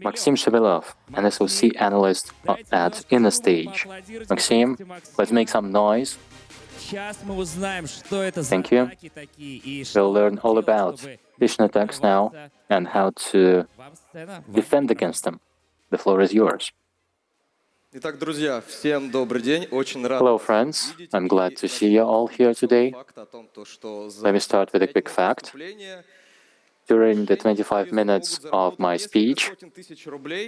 Maksim Shmelev, an SOC analyst at Innostage. Maxim, let's make some noise. Thank you. We'll learn all about phishing attacks now and how to defend against them. The floor is yours. Hello, friends. I'm glad to see you all here today. Let me start with a quick fact. During the 25 minutes of my speech,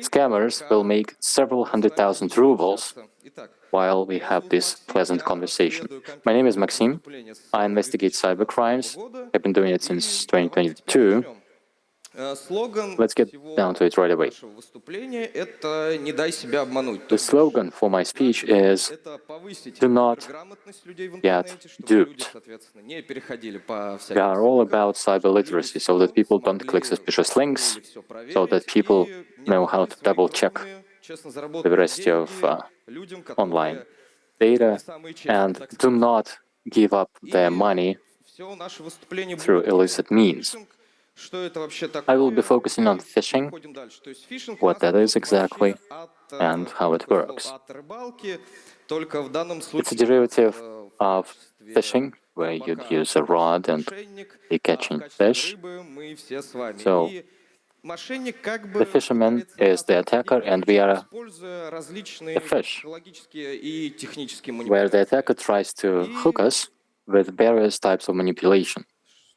scammers will make several 100,000 rubles while we have this pleasant conversation. My name is Maxim. I investigate cybercrimes. I've been doing it since 2022. Let's get down to it right away. The slogan for my speech is, do not get duped. We are all about cyber literacy, so that people don't click suspicious links, so that people know how to double-check the veracity of online data, and do not give up their money through illicit means. I will be focusing on phishing, what that is exactly, and how it works. It's a derivative of phishing, where you'd use a rod and be catching fish. So, the fisherman is the attacker, and we are the fish, where the attacker tries to hook us with various types of manipulation,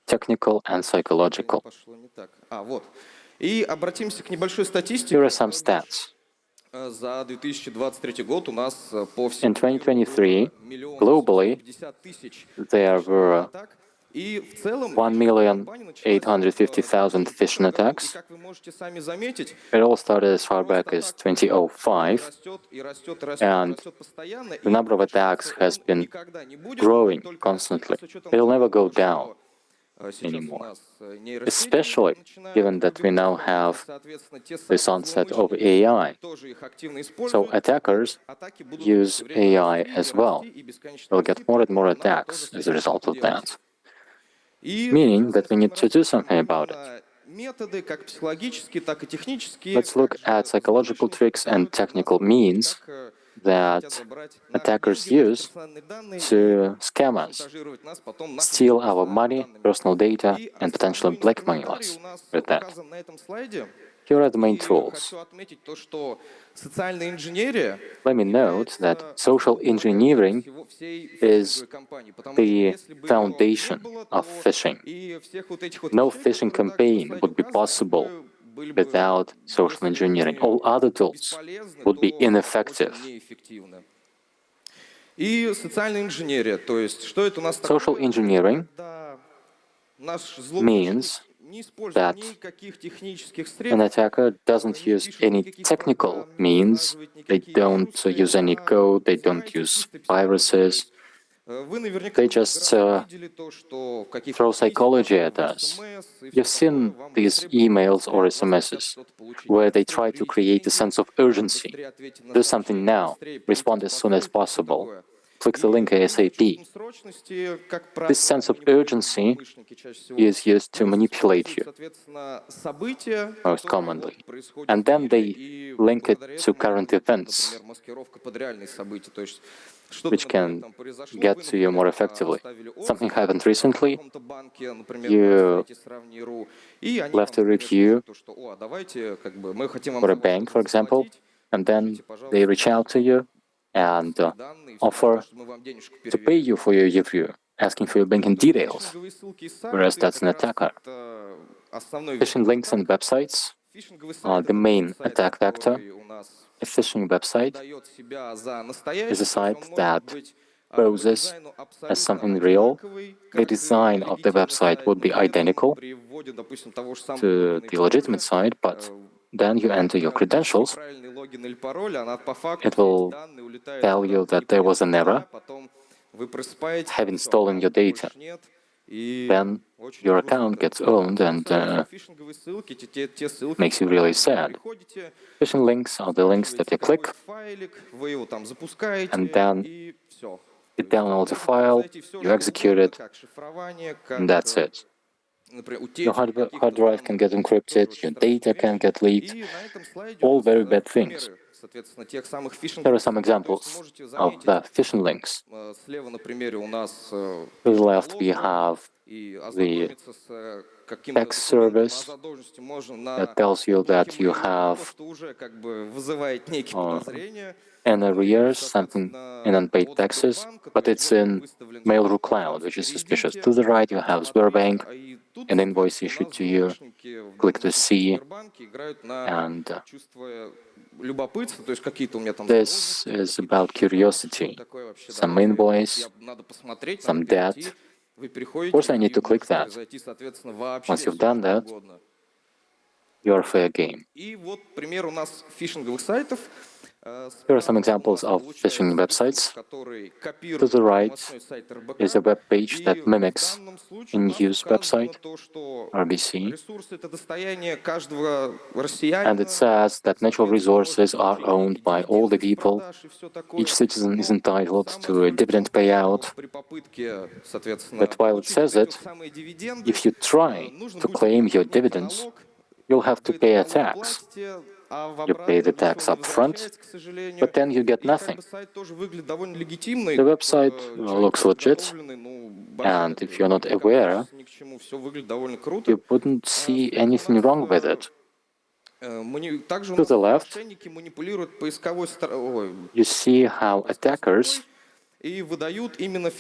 technical and psychological. Here are some stats. In 2023, globally, there were 1,850,000 phishing attacks. It all started as far back as 2005, and the number of attacks has been growing constantly. It'll never go down anymore, especially given that we now have this onset of AI. So attackers use AI as well. We'll get more and more attacks as a result of that, meaning that we need to do something about it. Let's look at psychological tricks and technical means that attackers use to scam us, steal our money, personal data, and potentially blackmail us with that. Here are the main tools. Let me note that social engineering is the foundation of phishing. No phishing campaign would be possible without social engineering. All other tools would be ineffective. Social engineering means that an attacker doesn't use any technical means, they don't use any code, they don't use viruses, they just throw psychology at us. You've seen these emails or SMSs where they try to create a sense of urgency. Do something now, respond as soon as possible, click the link ASAP. This sense of urgency is used to manipulate you, most commonly. And then they link it to current events, which can get to you more effectively. Something happened recently, you left a review for a bank, for example, and then they reach out to you and offer to pay you for your review, asking for your banking details, whereas that's an attacker. Phishing links and websites are the main attack vector. A phishing website is a site that poses as something real. The design of the website would be identical to the legitimate site, but then you enter your credentials. It will tell you that there was an error, having stolen your data. Then your account gets owned and makes you really sad. Phishing links are the links that you click, and then it downloads a file, you execute it, and that's it. Your hard drive can get encrypted, your data can get leaked, all very bad things. There are some examples of the phishing links. To the left, we have the text service that tells you that you have an arrears, something in unpaid taxes, but it's in Mail.ru Cloud, which is suspicious. To the right, you have Sberbank, an invoice issued to you. Click to see, and this is about curiosity. Some invoice, some debt. Of course, I need to click that. Once you've done that, you're fair game. Here are some examples of phishing websites. To the right is a web page that mimics a news website, RBC, and it says that natural resources are owned by all the people. Each citizen is entitled to a dividend payout. But while it says it, if you try to claim your dividends, you'll have to pay a tax. You pay the tax up front, but then you get nothing. The website looks legit, and if you're not aware, you wouldn't see anything wrong with it. To the left, you see how attackers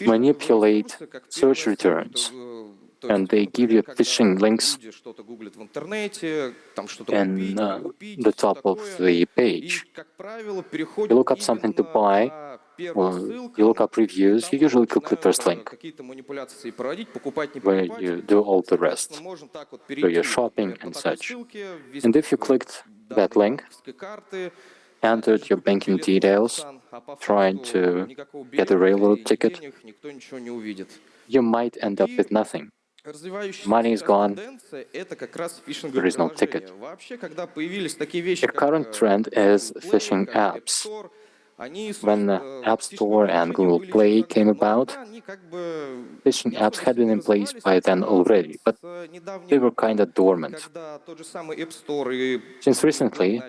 manipulate search returns, and they give you phishing links in the top of the page. You look up something to buy, or you look up reviews, you usually click the first link, where you do all the rest, so you're shopping and such. And if you clicked that link, entered your banking details, trying to get a railroad ticket, you might end up with nothing. Money is gone, there is no ticket. A current trend is phishing apps. When the App Store and Google Play came about, phishing apps had been in place by then already, but they were kind of dormant. Since recently,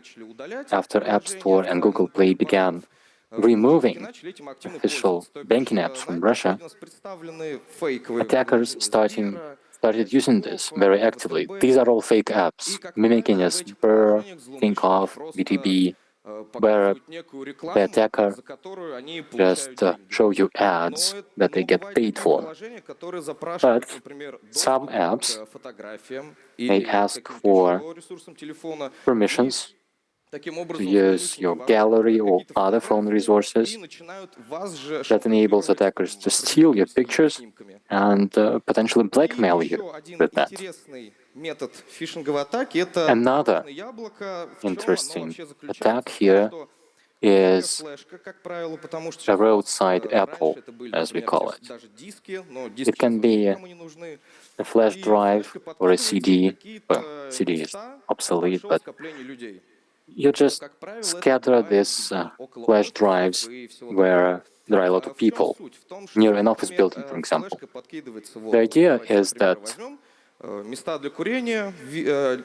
after App Store and Google Play began removing official banking apps from Russia, attackers started using this very actively. These are all fake apps, mimicking a Sber, Tinkoff, BTB, where the attacker just show you ads that they get paid for. But some apps, they ask for permissions to use your gallery or other phone resources. That enables attackers to steal your pictures and potentially blackmail you with that. Another interesting attack here is a roadside apple, as we call it. It can be a flash drive or a CD. Well, CD is obsolete, but you just scatter these flash drives where there are a lot of people, near an office building, for example. The idea is that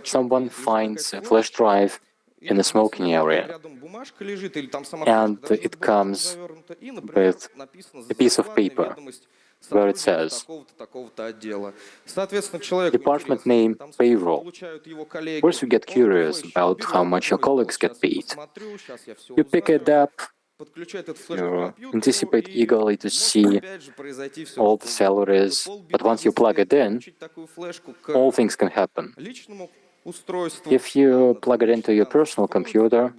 someone finds a flash drive in a smoking area, and it comes with a piece of paper where it says department name, payroll. Of course, you get curious about how much your colleagues get paid. You pick it up, you anticipate eagerly to see all the salaries, but once you plug it in, all things can happen. If you plug it into your personal computer,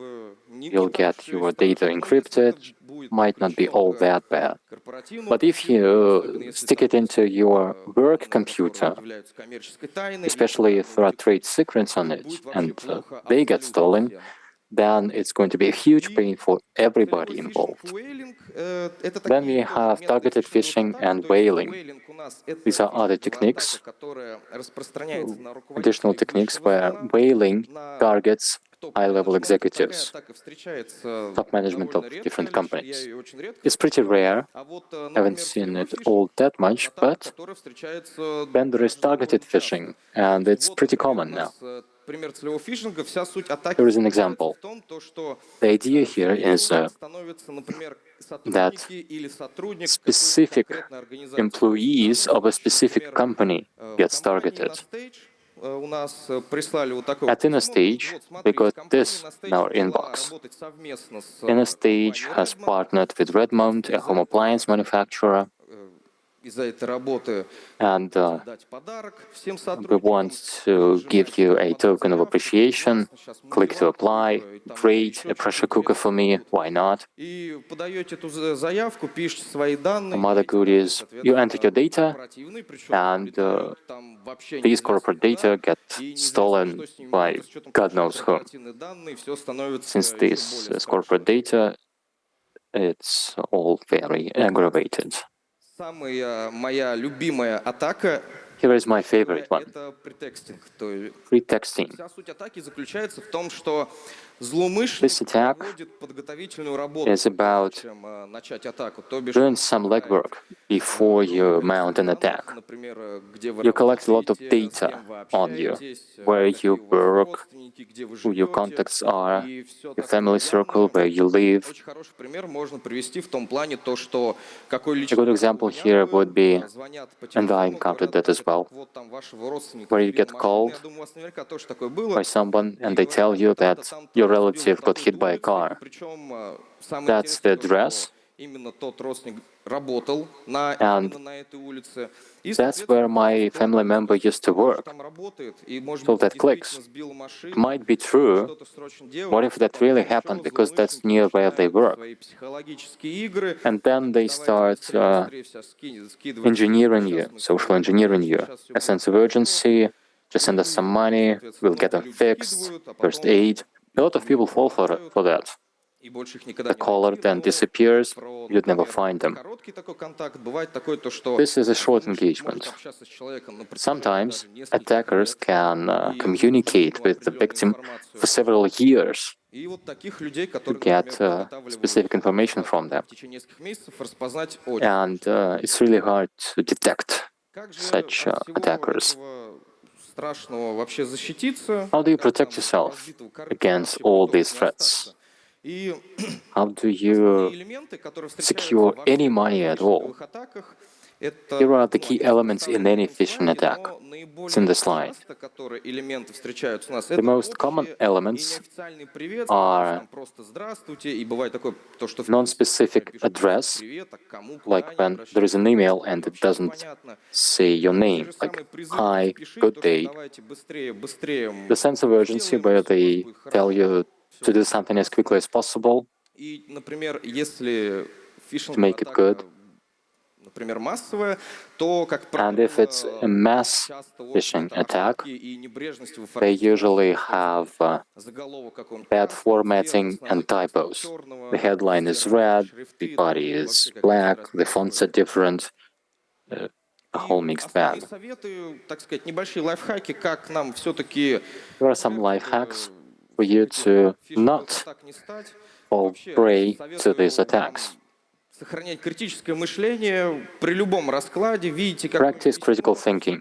you'll get your data encrypted, might not be all that bad. But if you stick it into your work computer, especially if there are trade secrets on it, and they get stolen, then it's going to be a huge pain for everybody involved. Then we have targeted phishing and whaling. These are other techniques, additional techniques where whaling targets high-level executives, top management of different companies. It's pretty rare, haven't seen it all that much, but then there is targeted phishing, and it's pretty common now. Here is an example. The idea here is that specific employees of a specific company gets targeted. At Innostage, we got this in our inbox. Innostage has partnered with Redmond, a home appliance manufacturer, and we want to give you a token of appreciation. Click to apply. Great, a pressure cooker for me. Why not? Some other goodies. You enter your data, and these corporate data get stolen by God knows whom. Since this is corporate data, it's all very aggravated. Here is my favorite one. Pretexting. This attack is about doing some legwork before you mount an attack. You collect a lot of data on you, where you work, who your contacts are, your family circle, where you live. A good example here would be, and I encountered that as well, where you get called by someone and they tell you that your relative got hit by a car. That's the address, and that's where my family member used to work. So that clicks. It might be true. What if that really happened, because that's near where they work? And then they start engineering you, social engineering you. A sense of urgency, just send us some money, we'll get them fixed, first aid. A lot of people fall for that. The caller then disappears, you'd never find them. This is a short engagement. Sometimes attackers can communicate with the victim for several years to get specific information from them. And it's really hard to detect such attackers. How do you protect yourself against all these threats? How do you secure any money at all? Here are the key elements in any phishing attack. It's in the slide. The most common elements are non-specific address, like when there is an email and it doesn't say your name, like hi, good day. The sense of urgency, where they tell you to do something as quickly as possible, to make it good. And if it's a mass phishing attack, they usually have bad formatting and typos. The headline is red, the body is black, the fonts are different, a whole mixed bag. There are some life hacks for you to not fall prey to these attacks. Practice critical thinking.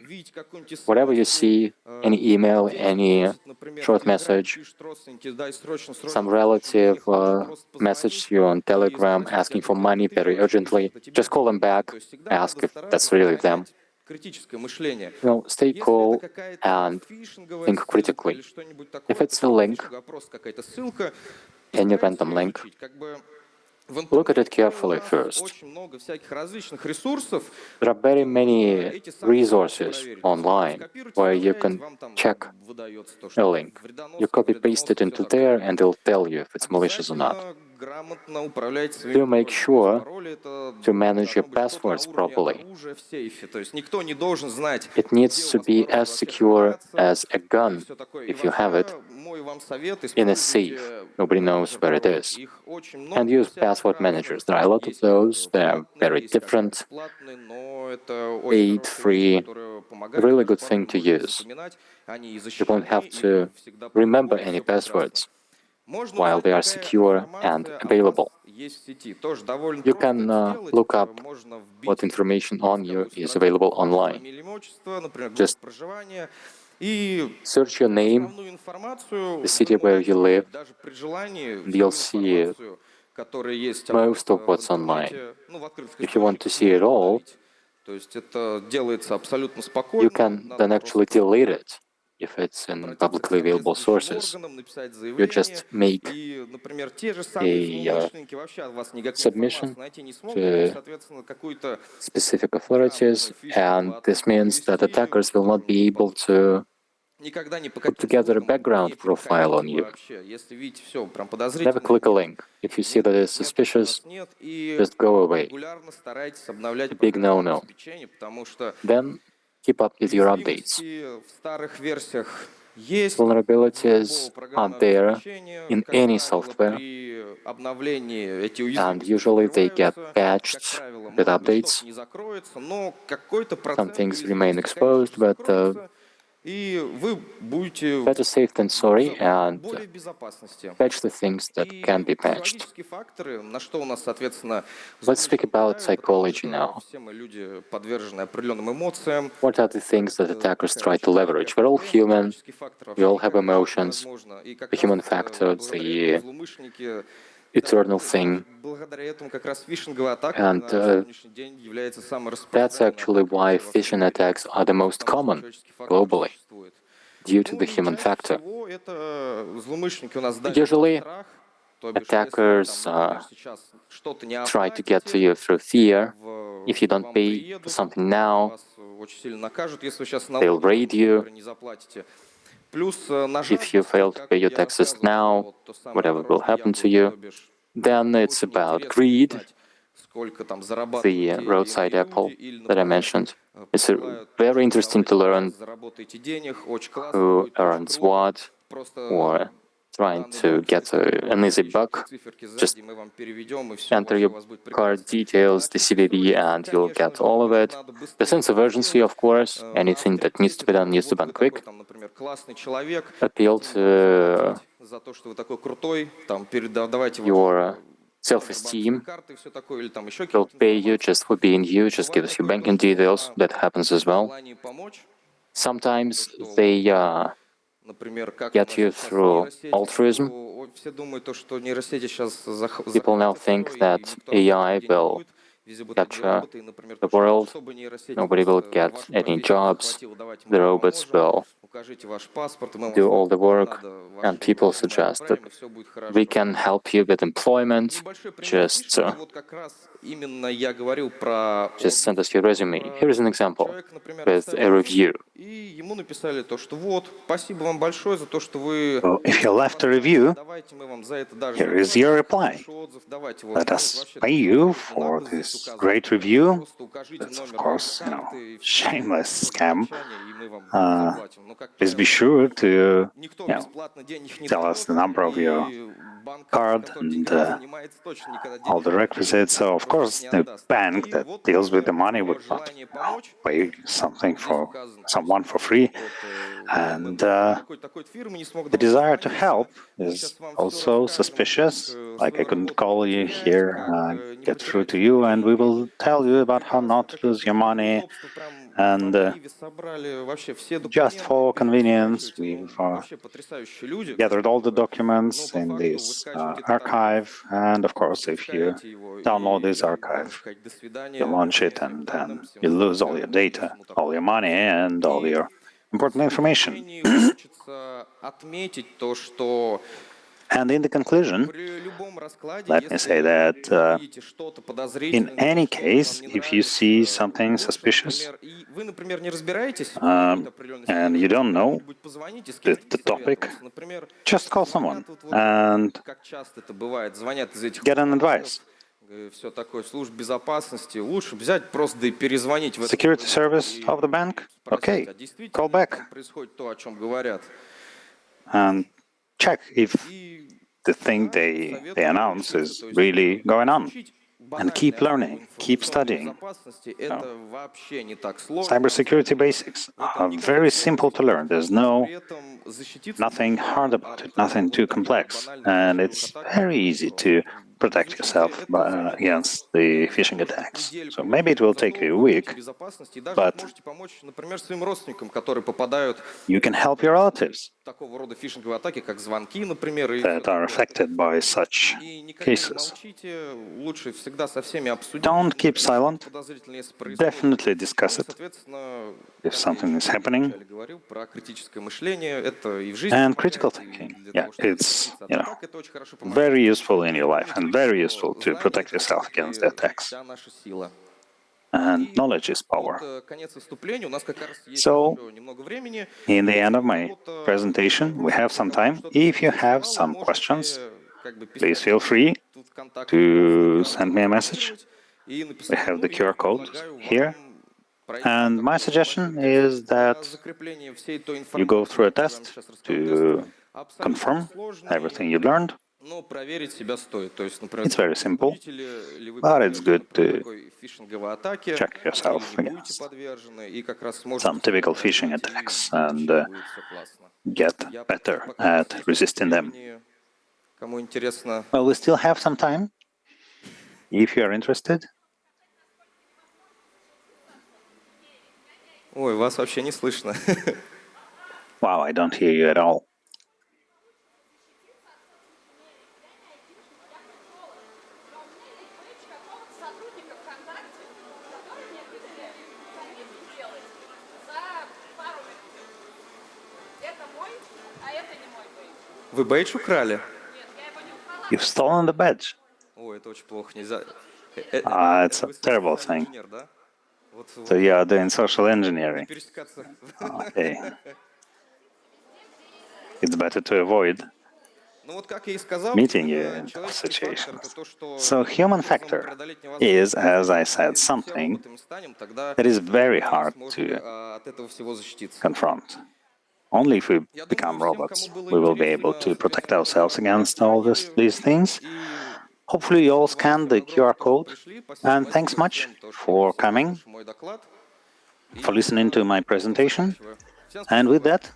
Whatever you see, any email, any short message, some relative messaged you on Telegram asking for money very urgently, just call them back, ask if that's really them. Stay cool and think critically. If it's a link, any random link, look at it carefully first. There are very many resources online where you can check a link. You copy-paste it into there and it'll tell you if it's malicious or not. Do make sure to manage your passwords properly. It needs to be as secure as a gun, if you have it. in a safe, nobody knows where it is. And use password managers. There are a lot of those. They are very different, paid, free, really good thing to use. You won't have to remember any passwords while they are secure and available. You can look up what information on you is available online. Just search your name, the city where you live, and you'll see most of what's online. If you want to see it all, you can then actually delete it if it's in publicly available sources. You just make a submission to specific authorities, and this means that attackers will not be able to put together a background profile on you. Never click a link. If you see that it's suspicious, just go away. A big no-no. Then keep up with your updates. Vulnerabilities are there in any software, and usually they get patched with updates. Some things remain exposed, but better safe than sorry, and patch the things that can be patched. Let's speak about psychology now. What are the things that attackers try to leverage? We're all human, we all have emotions, the human factor, the eternal thing. And that's actually why phishing attacks are the most common globally, due to the human factor. Usually, attackers try to get to you through fear. If you don't pay for something now, they'll raid you. If you fail to pay your taxes now, whatever will happen to you. Then it's about greed, the roadside apple that I mentioned. It's very interesting to learn who earns what, or trying to get an easy buck. Just enter your card details, the CVV, and you'll get all of it. The sense of urgency, of course, anything that needs to be done quick. Appeal to your self-esteem. They'll pay you just for being you, just give us your banking details. That happens as well. Sometimes they get you through altruism. People now think that AI will capture the world, nobody will get any jobs, the robots will do all the work, and people suggest that we can help you with employment, just send us your resume. Here is an example with a review. So if you left a review, here is your reply. Let us pay you for this great review. That's, of course, shameless scam. Please be sure to, tell us the number of your card and all the requisites. So, of course, the bank that deals with the money would not pay something for someone for free. And the desire to help is also suspicious. Like, I couldn't call you here, get through to you, and we will tell you about how not to lose your money. And just for convenience, we've gathered all the documents in this archive. And of course, if you download this archive, you launch it, and then you lose all your data, all your money, and all your important information. And in the conclusion, let me say that in any case, if you see something suspicious and you don't know the topic, just call someone and get an advice. Security service of the bank? Okay, call back. And check if the thing they announce is really going on. And keep learning, keep studying. Cybersecurity basics are very simple to learn. There's nothing hard about it, nothing too complex. And it's very easy to protect yourself against the phishing attacks. So maybe it will take you a week, but you can help your relatives that are affected by such cases. Don't keep silent. Definitely discuss it if something is happening. And critical thinking, yeah, it's very useful in your life and very useful to protect yourself against the attacks. And knowledge is power. So, in the end of my presentation, we have some time. If you have some questions, please feel free to send me a message. We have the QR code here. And my suggestion is that you go through a test to confirm everything you learned. It's very simple, but it's good to check yourself against some typical phishing attacks and get better at resisting them. Well, we still have some time, if you are interested. Ой, вас вообще не слышно. Wow, I don't hear you at all. Вы бейдж украли? You've stolen the badge. Ой, это очень плохо, нельзя. It's a terrible thing. So you are doing social engineering. Okay. It's better to avoid meeting you in those situations. So human factor is, as I said, something that is very hard to confront. Only if we become robots, we will be able to protect ourselves against all these things. Hopefully you all scanned the QR code, and thanks much for coming, for listening to my presentation. And with that,